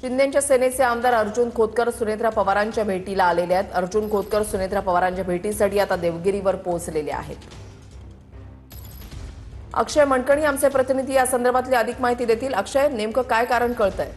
शिंदेच्या सेनेचे आमदार अर्जुन खोतकर सुनेत्रा पवारांच्या भेटीला आलेले आहेत। अर्जुन खोतकर सुनेत्रा पवारांच्या भेटीसाठी आता देवगिरीवर पोहोचलेले आहेत। अक्षय मणकणी आमचे प्रतिनिधी या संदर्भातली अधिक माहिती देतील। अक्षय, नेमकं काय कारण कळतंय?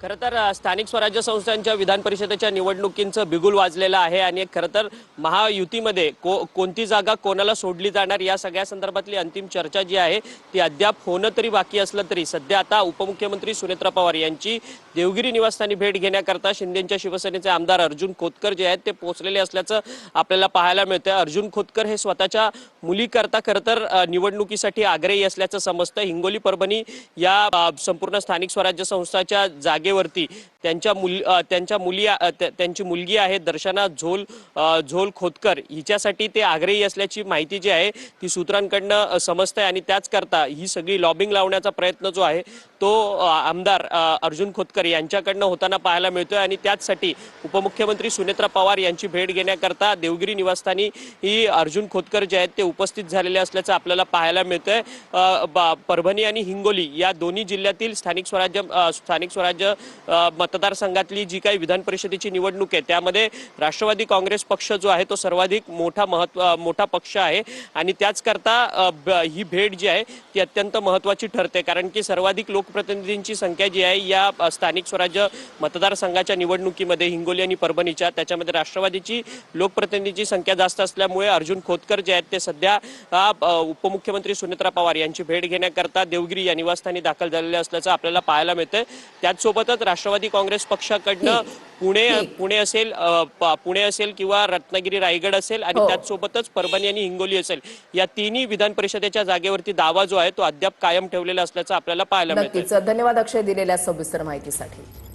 खरं तर स्थानिक स्वराज्य संस्थांच्या विधान परिषदेच्या निवडणुकींचं बिगुल वाजलेलं आहे आणि खरं तर महायुतीमध्ये कोणती जागा कोणाला सोडली जाणार या सगळ्या संदर्भातली अंतिम चर्चा जी आहे ती अद्याप होणं तरी बाकी असलं तरी सध्या आता उपमुख्यमंत्री सुनेत्रा पवार यांची देवगिरी निवासस्थानी भेट घेण्याकरता शिंदेच्या शिवसेनेचे आमदार अर्जुन खोतकर जे आहेत ते पोहोचलेले असल्याचं आपल्याला पाहायला मिळतंय। अर्जुन खोतकर हे स्वतःच्या मुलीकरता खरं तर निवडणुकीसाठी आग्रही असल्याचं समजतं। हिंगोली परभणी या संपूर्ण स्थानिक स्वराज्य संस्थाच्या जागेवरती त्यांची मुलगी आहे दर्शना झोल खोतकर हिच्यासाठी ते आग्रही असल्याची माहिती जी आहे ती सूत्रांकडनं समजते आणि त्याच करता ही सगळी लॉबिंग लावण्याचा प्रयत्न जो आहे तो आमदार अर्जुन खोतकर यांच्याकडनं होताना पाहायला मिळतोय आणि त्याचसाठी उपमुख्यमंत्री सुनेत्रा पवार यांची भेट घेण्याकरता देवगिरी निवासस्थानी ही अर्जुन खोतकर जे आहेत ते उपस्थित झालेले असल्याचं आपल्याला पाहायला मिळतंय। परभणी आणि हिंगोली या दोन्ही जिल्ह्यातील स्थानिक स्वराज्य मतदारसंघातली जी काही विधान परिषदेची निवडणूक आहे त्यामध्ये राष्ट्रवादी काँग्रेस पक्ष जो आहे तो सर्वाधिक मोठा पक्ष आहे आणि त्याच करता ही भेट जी आहे ती अत्यंत महत्त्वाची ठरते कारण की सर्वाधिक लोकप्रतिनिधींची संख्या जी आहे या स्थानिक स्वराज्य मतदारसंघाच्या निवडणुकीमध्ये हिंगोली आणि परभणीच्या त्याच्यामध्ये राष्ट्रवादीची लोकप्रतिनिधींची संख्या जास्त असल्यामुळे अर्जुन खोतकर जे आहेत ते सध्या उपमुख्यमंत्री सुनेत्रा पवार यांची भेट घेण्याकरता देवगिरी या निवासस्थानी दाखल झालेले असल्याचं आपल्याला पाहायला मिळतंय। त्याचसोबतच राष्ट्रवादी काँग्रेस पक्षाकडनं पुणे असेल किंवा रत्नागिरी रायगड असेल आणि त्याचसोबतच परभणी आणि हिंगोली असेल या तिन्ही विधान परिषदेच्या जागेवरती दावा जो आहे तो अद्याप कायम ठेवलेला असल्याचं आपल्याला पाहायला मिळतंय। धन्यवाद अक्षय दिलेल्या सविस्तर माहितीसाठी।